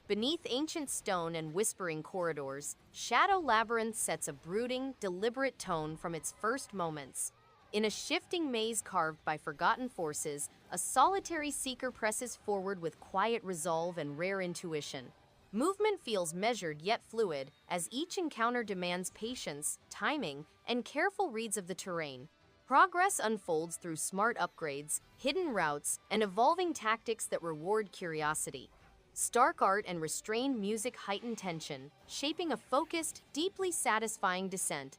Beneath ancient stone and whispering corridors, Shadow Labyrinth sets a brooding, deliberate tone from its first moments. In a shifting maze carved by forgotten forces, a solitary seeker presses forward with quiet resolve and rare intuition. Movement feels measured yet fluid, as each encounter demands patience, timing, and careful reads of the terrain. Progress unfolds through smart upgrades, hidden routes, and evolving tactics that reward curiosity. Stark art and restrained music heighten tension, shaping a focused, deeply satisfying descent.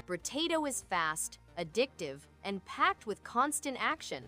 Brotato is fast, addictive, and packed with constant action.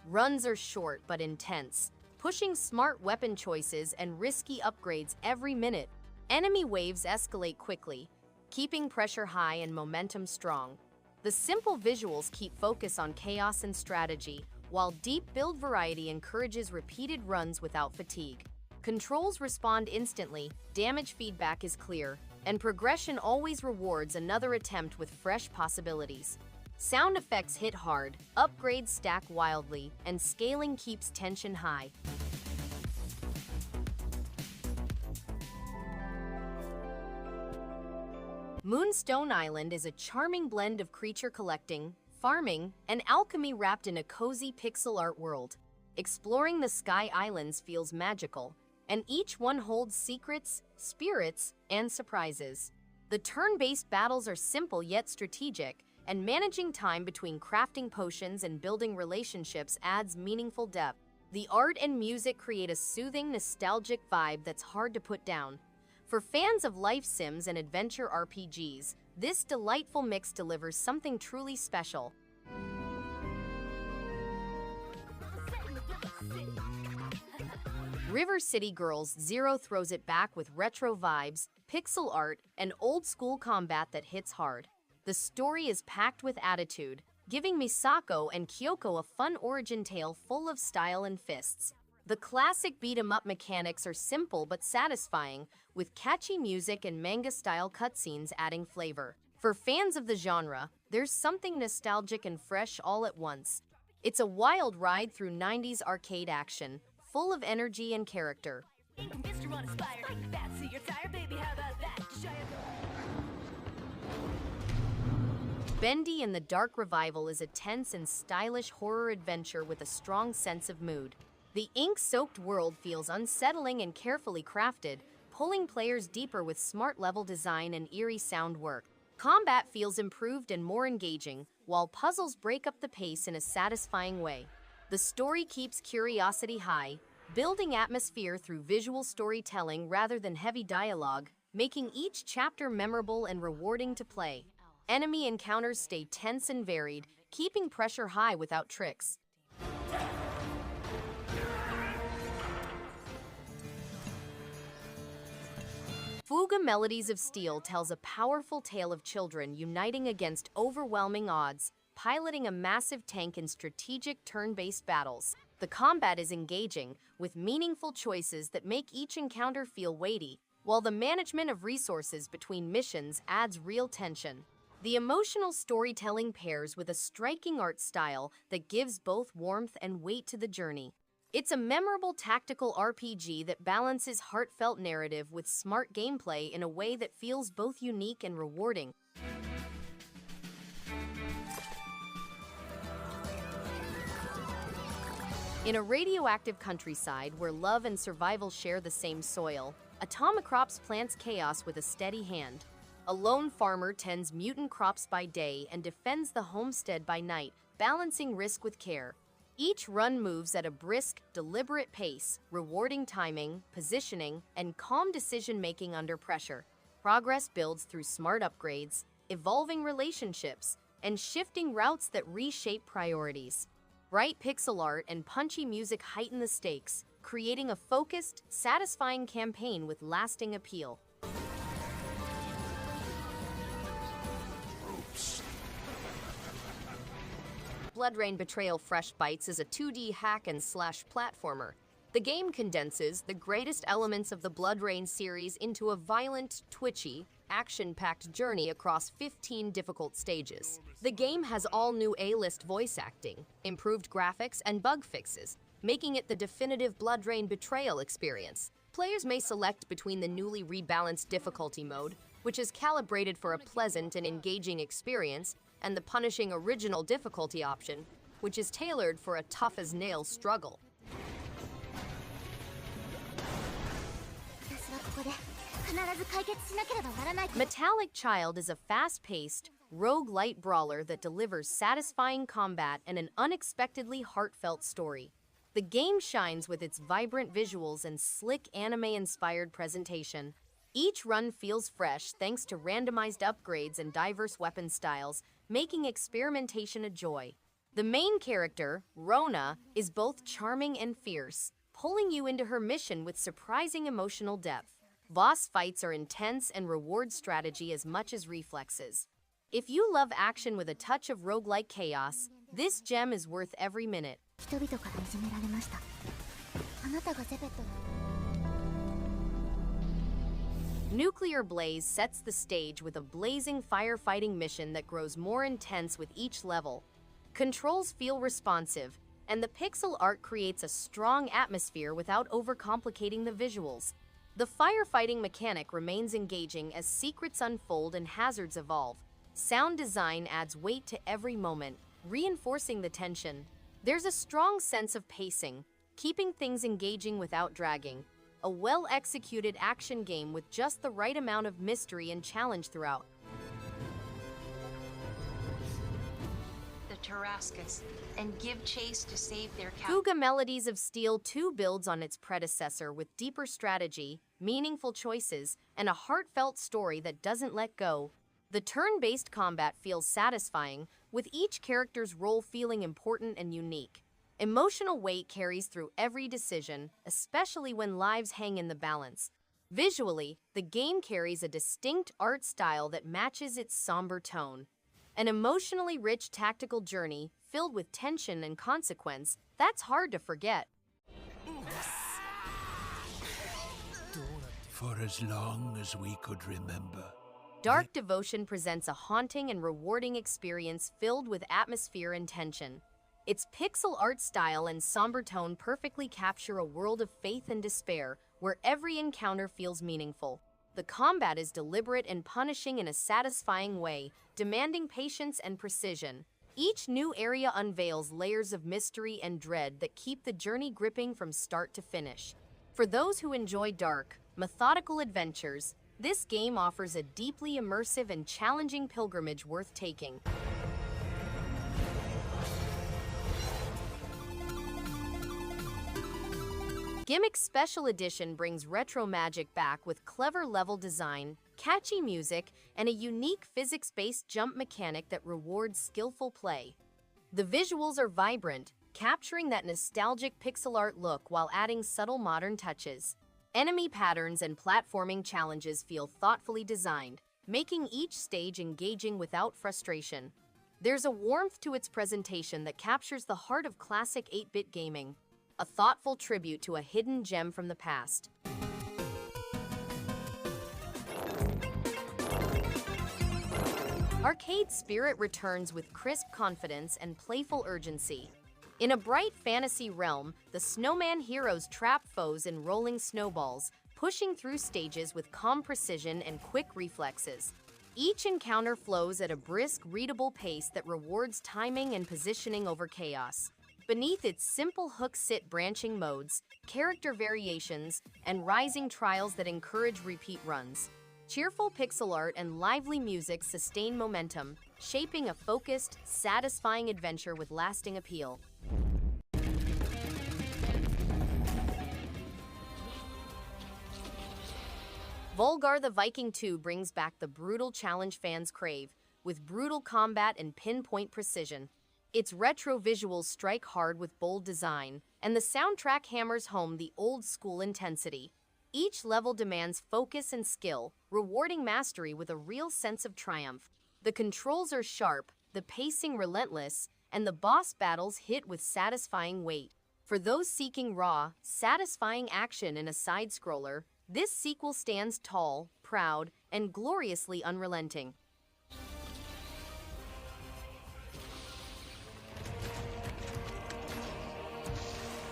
Runs are short but intense, pushing smart weapon choices and risky upgrades every minute. Enemy waves escalate quickly, keeping pressure high and momentum strong. The simple visuals keep focus on chaos and strategy, while deep build variety encourages repeated runs without fatigue. Controls respond instantly, damage feedback is clear, and progression always rewards another attempt with fresh possibilities. Sound effects hit hard, upgrades stack wildly, and scaling keeps tension high. Moonstone Island is a charming blend of creature collecting, farming, and alchemy wrapped in a cozy pixel art world. Exploring the Sky Islands feels magical, and each one holds secrets, spirits, and surprises. The turn-based battles are simple yet strategic, and managing time between crafting potions and building relationships adds meaningful depth. The art and music create a soothing, nostalgic vibe that's hard to put down. For fans of life sims and adventure RPGs, this delightful mix delivers something truly special. River City Girls Zero throws it back with retro vibes, pixel art, and old-school combat that hits hard. The story is packed with attitude, giving Misako and Kyoko a fun origin tale full of style and fists. The classic beat-em-up mechanics are simple but satisfying, with catchy music and manga-style cutscenes adding flavor. For fans of the genre, there's something nostalgic and fresh all at once. It's a wild ride through 90s arcade action, full of energy and character. Bendy and the Dark Revival is a tense and stylish horror adventure with a strong sense of mood. The ink-soaked world feels unsettling and carefully crafted, pulling players deeper with smart level design and eerie sound work. Combat feels improved and more engaging, while puzzles break up the pace in a satisfying way. The story keeps curiosity high, building atmosphere through visual storytelling rather than heavy dialogue, making each chapter memorable and rewarding to play. Enemy encounters stay tense and varied, keeping pressure high without tricks. Fuga Melodies of Steel tells a powerful tale of children uniting against overwhelming odds, piloting a massive tank in strategic turn-based battles. The combat is engaging, with meaningful choices that make each encounter feel weighty, while the management of resources between missions adds real tension. The emotional storytelling pairs with a striking art style that gives both warmth and weight to the journey. It's a memorable tactical RPG that balances heartfelt narrative with smart gameplay in a way that feels both unique and rewarding. In a radioactive countryside where love and survival share the same soil, Atomicrops plants chaos with a steady hand. A lone farmer tends mutant crops by day and defends the homestead by night, balancing risk with care. Each run moves at a brisk, deliberate pace, rewarding timing, positioning, and calm decision-making under pressure. Progress builds through smart upgrades, evolving relationships, and shifting routes that reshape priorities. Bright pixel art and punchy music heighten the stakes, creating a focused, satisfying campaign with lasting appeal. BloodRayne Betrayal Fresh Bites is a 2D hack-and-slash platformer. The game condenses the greatest elements of the BloodRayne series into a violent, twitchy, action-packed journey across 15 difficult stages. The game has all new A-list voice acting, improved graphics, and bug fixes, making it the definitive BloodRayne Betrayal experience. Players may select between the newly rebalanced difficulty mode, which is calibrated for a pleasant and engaging experience, and the punishing original difficulty option, which is tailored for a tough-as-nails struggle. Metallic Child is a fast-paced, rogue-lite brawler that delivers satisfying combat and an unexpectedly heartfelt story. The game shines with its vibrant visuals and slick anime-inspired presentation. Each run feels fresh thanks to randomized upgrades and diverse weapon styles, making experimentation a joy. The main character, Rona, is both charming and fierce, pulling you into her mission with surprising emotional depth. Boss fights are intense and reward strategy as much as reflexes. If you love action with a touch of roguelike chaos, this gem is worth every minute. Nuclear Blaze sets the stage with a blazing firefighting mission that grows more intense with each level. Controls feel responsive, and the pixel art creates a strong atmosphere without overcomplicating the visuals. The firefighting mechanic remains engaging as secrets unfold and hazards evolve. Sound design adds weight to every moment, reinforcing the tension. There's a strong sense of pacing, keeping things engaging without dragging. A well-executed action game with just the right amount of mystery and challenge throughout. The Tarascus and give chase to save their Fuga Melodies of Steel 2 builds on its predecessor with deeper strategy, meaningful choices, and a heartfelt story that doesn't let go. The turn-based combat feels satisfying, with each character's role feeling important and unique. Emotional weight carries through every decision, especially when lives hang in the balance. Visually, the game carries a distinct art style that matches its somber tone. An emotionally rich tactical journey filled with tension and consequence that's hard to forget. For as long as we could remember. Dark Devotion presents a haunting and rewarding experience filled with atmosphere and tension. Its pixel art style and somber tone perfectly capture a world of faith and despair where every encounter feels meaningful. The combat is deliberate and punishing in a satisfying way, demanding patience and precision. Each new area unveils layers of mystery and dread that keep the journey gripping from start to finish. For those who enjoy dark, methodical adventures, this game offers a deeply immersive and challenging pilgrimage worth taking. Gimmick Special Edition brings retro magic back with clever level design, catchy music, and a unique physics-based jump mechanic that rewards skillful play. The visuals are vibrant, capturing that nostalgic pixel art look while adding subtle modern touches. Enemy patterns and platforming challenges feel thoughtfully designed, making each stage engaging without frustration. There's a warmth to its presentation that captures the heart of classic 8-bit gaming, a thoughtful tribute to a hidden gem from the past. Arcade Spirit returns with crisp confidence and playful urgency. In a bright fantasy realm, the snowman heroes trap foes in rolling snowballs, pushing through stages with calm precision and quick reflexes. Each encounter flows at a brisk, readable pace that rewards timing and positioning over chaos. Beneath its simple hook-sit branching modes, character variations, and rising trials that encourage repeat runs. Cheerful pixel art and lively music sustain momentum, shaping a focused, satisfying adventure with lasting appeal. Volgarr the Viking II brings back the brutal challenge fans crave, with brutal combat and pinpoint precision. Its retro visuals strike hard with bold design, and the soundtrack hammers home the old-school intensity. Each level demands focus and skill, rewarding mastery with a real sense of triumph. The controls are sharp, the pacing relentless, and the boss battles hit with satisfying weight. For those seeking raw, satisfying action in a side-scroller, this sequel stands tall, proud, and gloriously unrelenting.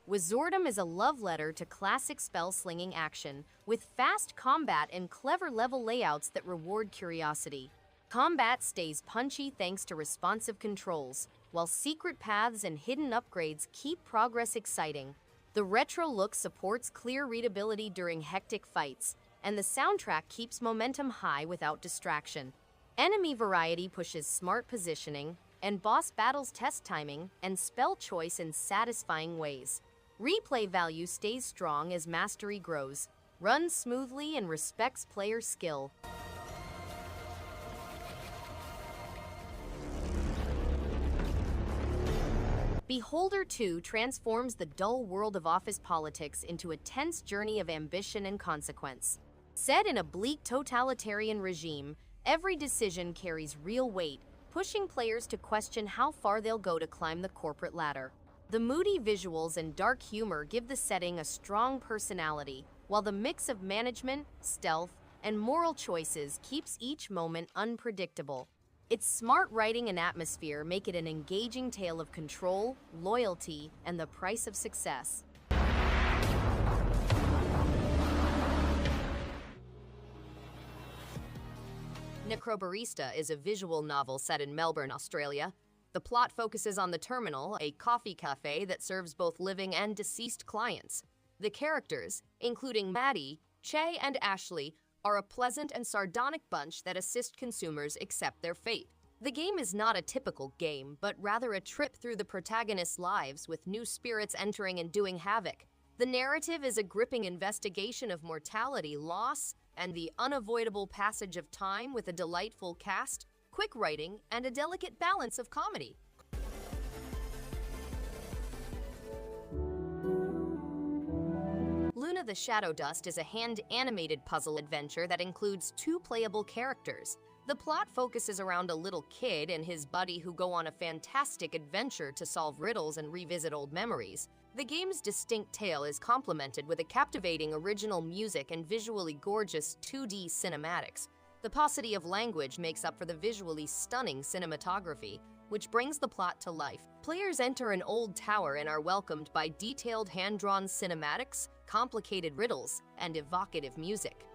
Wizordum is a love letter to classic spell-slinging action, with fast combat and clever level layouts that reward curiosity. Combat stays punchy thanks to responsive controls, while secret paths and hidden upgrades keep progress exciting. The retro look supports clear readability during hectic fights, and the soundtrack keeps momentum high without distraction. Enemy variety pushes smart positioning, and boss battles test timing and spell choice in satisfying ways. Replay value stays strong as mastery grows, runs smoothly, and respects player skill. Beholder 2 transforms the dull world of office politics into a tense journey of ambition and consequence. Set in a bleak totalitarian regime, every decision carries real weight, pushing players to question how far they'll go to climb the corporate ladder. The moody visuals and dark humor give the setting a strong personality, while the mix of management, stealth, and moral choices keeps each moment unpredictable. Its smart writing and atmosphere make it an engaging tale of control, loyalty, and the price of success. Necrobarista is a visual novel set in Melbourne, Australia. The plot focuses on the Terminal, a coffee cafe that serves both living and deceased clients. The characters, including Maddie, Che, and Ashley, are a pleasant and sardonic bunch that assist consumers accept their fate. The game is not a typical game, but rather a trip through the protagonists' lives with new spirits entering and doing havoc. The narrative is a gripping investigation of mortality, loss, and the unavoidable passage of time with a delightful cast, quick writing, and a delicate balance of comedy. Luna the Shadow Dust is a hand-animated puzzle adventure that includes 2 playable characters. The plot focuses around a little kid and his buddy who go on a fantastic adventure to solve riddles and revisit old memories. The game's distinct tale is complemented with a captivating original music and visually gorgeous 2D cinematics. The paucity of language makes up for the visually stunning cinematography, which brings the plot to life. Players enter an old tower and are welcomed by detailed hand-drawn cinematics, complicated riddles, and evocative music.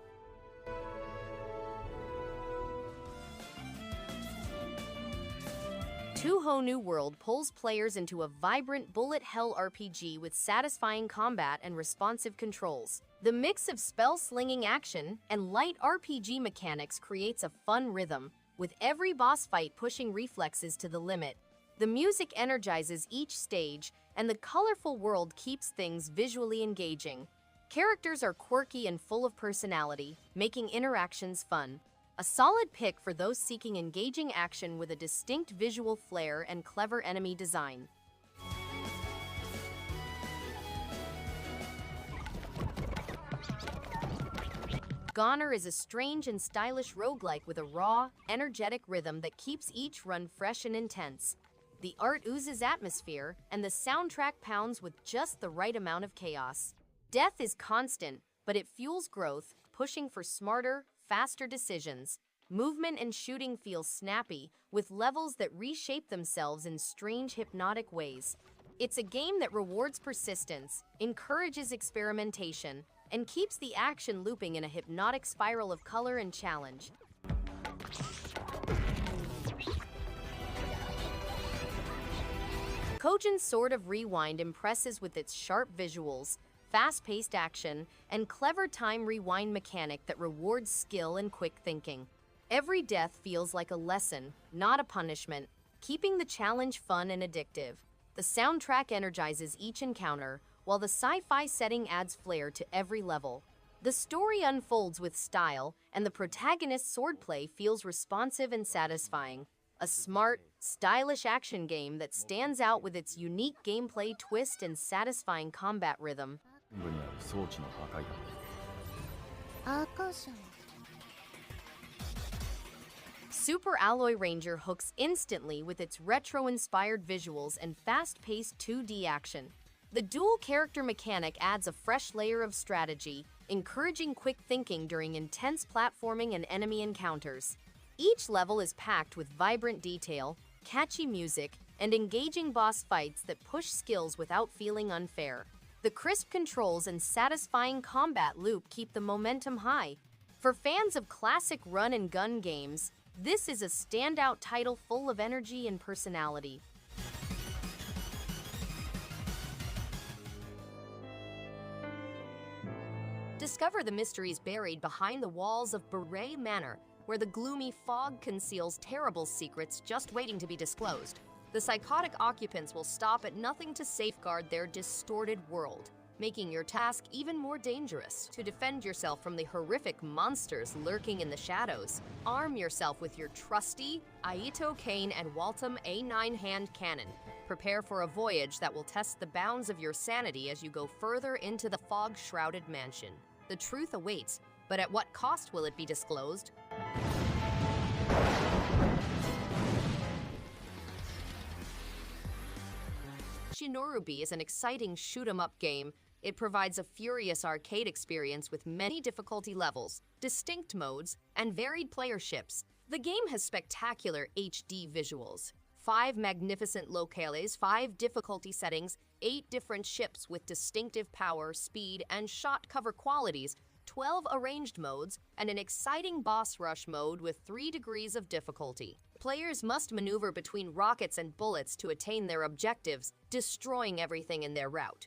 Touhou New World pulls players into a vibrant bullet hell RPG with satisfying combat and responsive controls. The mix of spell-slinging action and light RPG mechanics creates a fun rhythm, with every boss fight pushing reflexes to the limit. The music energizes each stage, and the colorful world keeps things visually engaging. Characters are quirky and full of personality, making interactions fun. A solid pick for those seeking engaging action with a distinct visual flair and clever enemy design. GoNNER is a strange and stylish roguelike with a raw, energetic rhythm that keeps each run fresh and intense. The art oozes atmosphere, and the soundtrack pounds with just the right amount of chaos. Death is constant, but it fuels growth, pushing for smarter, faster decisions. Movement and shooting feel snappy, with levels that reshape themselves in strange, hypnotic ways. It's a game that rewards persistence, encourages experimentation, and keeps the action looping in a hypnotic spiral of color and challenge. COGEN's Sword of Rewind impresses with its sharp visuals, fast-paced action, and clever time rewind mechanic that rewards skill and quick thinking. Every death feels like a lesson, not a punishment, keeping the challenge fun and addictive. The soundtrack energizes each encounter, while the sci-fi setting adds flair to every level. The story unfolds with style, and the protagonist's swordplay feels responsive and satisfying. A smart, stylish action game that stands out with its unique gameplay twist and satisfying combat rhythm. Super Alloy Ranger hooks instantly with its retro-inspired visuals and fast-paced 2D action. The dual character mechanic adds a fresh layer of strategy, encouraging quick thinking during intense platforming and enemy encounters. Each level is packed with vibrant detail, catchy music, and engaging boss fights that push skills without feeling unfair. The crisp controls and satisfying combat loop keep the momentum high. For fans of classic run-and-gun games, this is a standout title full of energy and personality. Discover the mysteries buried behind the walls of BloodRayne Manor, where the gloomy fog conceals terrible secrets just waiting to be disclosed. The psychotic occupants will stop at nothing to safeguard their distorted world, making your task even more dangerous. To defend yourself from the horrific monsters lurking in the shadows, arm yourself with your trusty Aito Cane and Waltum A9 hand cannon. Prepare for a voyage that will test the bounds of your sanity as you go further into the fog-shrouded mansion. The truth awaits, but at what cost will it be disclosed? Shinorubi is an exciting shoot-'em-up game. It provides a furious arcade experience with many difficulty levels, distinct modes, and varied playerships. The game has spectacular HD visuals, 5 magnificent locales, 5 difficulty settings, 8 different ships with distinctive power, speed, and shot cover qualities, 12 arranged modes, and an exciting boss rush mode with 3 degrees of difficulty. Players must maneuver between rockets and bullets to attain their objectives, destroying everything in their route.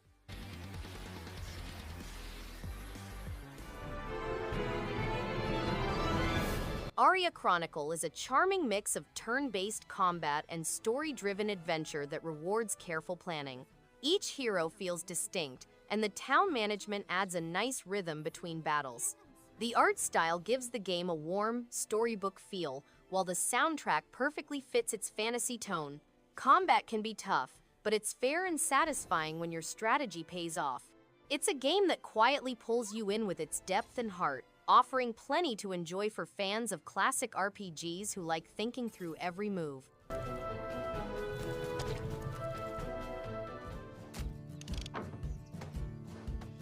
ARIA Chronicle is a charming mix of turn-based combat and story-driven adventure that rewards careful planning. Each hero feels distinct, and the town management adds a nice rhythm between battles. The art style gives the game a warm, storybook feel, while the soundtrack perfectly fits its fantasy tone. Combat can be tough, but it's fair and satisfying when your strategy pays off. It's a game that quietly pulls you in with its depth and heart, offering plenty to enjoy for fans of classic RPGs who like thinking through every move.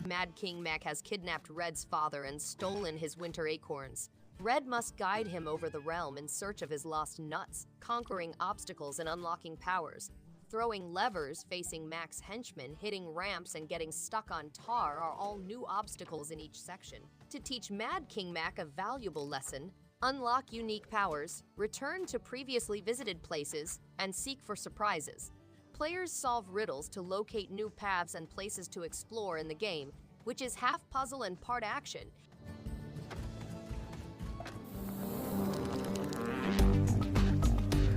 Mad King Mac has kidnapped Red's father and stolen his winter acorns. Red must guide him over the realm in search of his lost nuts, conquering obstacles and unlocking powers. Throwing levers, facing Mac's henchmen, hitting ramps, and getting stuck on tar are all new obstacles in each section. To teach Mad King Mac a valuable lesson, unlock unique powers, return to previously visited places, and seek for surprises. Players solve riddles to locate new paths and places to explore in the game, which is half puzzle and part action.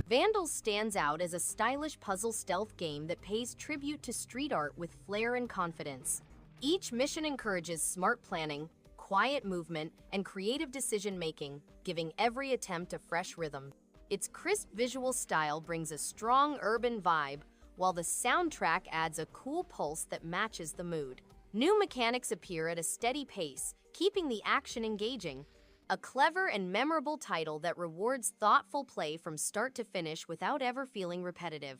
Vandals stands out as a stylish puzzle stealth game that pays tribute to street art with flair and confidence. Each mission encourages smart planning, quiet movement, and creative decision-making, giving every attempt a fresh rhythm. Its crisp visual style brings a strong urban vibe, while the soundtrack adds a cool pulse that matches the mood. New mechanics appear at a steady pace, keeping the action engaging. A clever and memorable title that rewards thoughtful play from start to finish without ever feeling repetitive.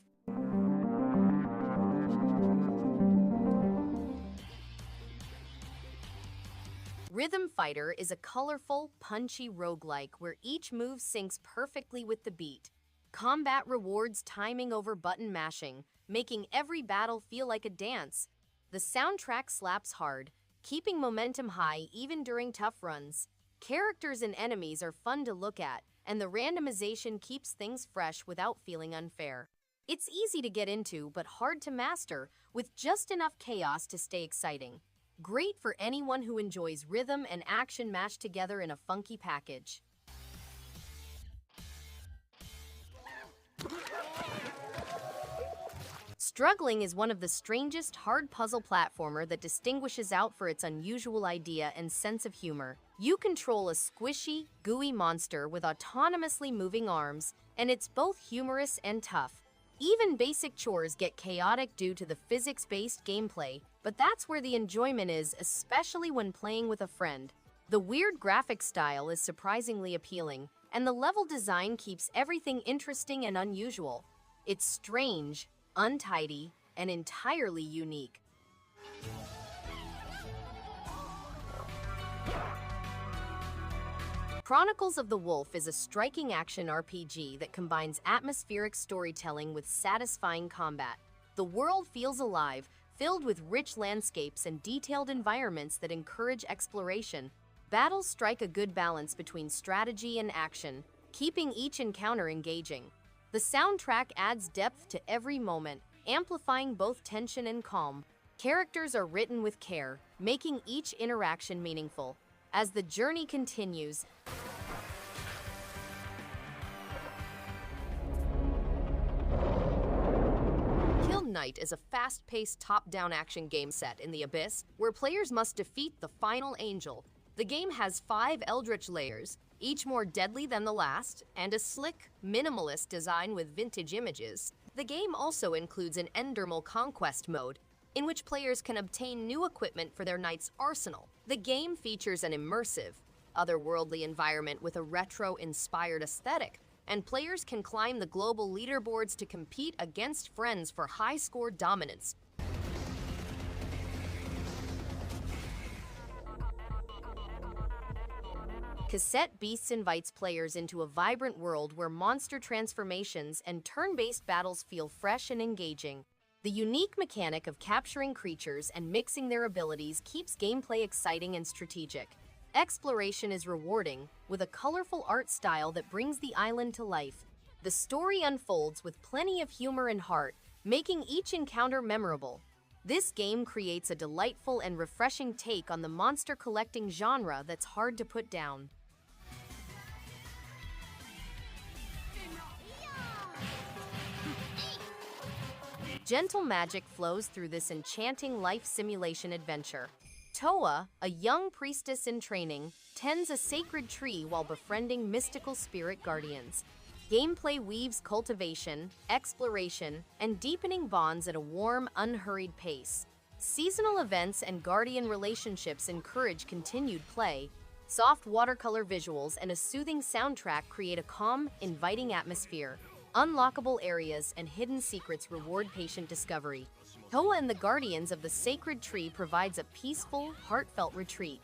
Rhythm Fighter is a colorful, punchy roguelike where each move syncs perfectly with the beat. Combat rewards timing over button mashing, making every battle feel like a dance. The soundtrack slaps hard, keeping momentum high even during tough runs. Characters and enemies are fun to look at, and the randomization keeps things fresh without feeling unfair. It's easy to get into, but hard to master, with just enough chaos to stay exciting. Great for anyone who enjoys rhythm and action mashed together in a funky package. Struggling is one of the strangest hard puzzle platformer that distinguishes out for its unusual idea and sense of humor. You control a squishy, gooey monster with autonomously moving arms, and it's both humorous and tough. Even basic chores get chaotic due to the physics-based gameplay, but that's where the enjoyment is, especially when playing with a friend. The weird graphic style is surprisingly appealing, and the level design keeps everything interesting and unusual. It's strange, untidy, and entirely unique. Chronicles of the Wolf is a striking action RPG that combines atmospheric storytelling with satisfying combat. The world feels alive, filled with rich landscapes and detailed environments that encourage exploration. Battles strike a good balance between strategy and action, keeping each encounter engaging. The soundtrack adds depth to every moment, amplifying both tension and calm. Characters are written with care, making each interaction meaningful. As the journey continues, Knight is a fast-paced top-down action game set in the Abyss, where players must defeat the final angel. The game has 5 Eldritch layers, each more deadly than the last, and a slick, minimalist design with vintage images. The game also includes an Endermal Conquest mode, in which players can obtain new equipment for their knight's arsenal. The game features an immersive, otherworldly environment with a retro-inspired aesthetic, and players can climb the global leaderboards to compete against friends for high-score dominance. Cassette Beasts invites players into a vibrant world where monster transformations and turn-based battles feel fresh and engaging. The unique mechanic of capturing creatures and mixing their abilities keeps gameplay exciting and strategic. Exploration is rewarding, with a colorful art style that brings the island to life. The story unfolds with plenty of humor and heart, making each encounter memorable. This game creates a delightful and refreshing take on the monster collecting genre that's hard to put down. Gentle magic flows through this enchanting life simulation adventure. Towa, a young priestess in training, tends a sacred tree while befriending mystical spirit guardians. Gameplay weaves cultivation, exploration, and deepening bonds at a warm, unhurried pace. Seasonal events and guardian relationships encourage continued play. Soft watercolor visuals and a soothing soundtrack create a calm, inviting atmosphere. Unlockable areas and hidden secrets reward patient discovery. Towa and the Guardians of the Sacred Tree provides a peaceful, heartfelt retreat.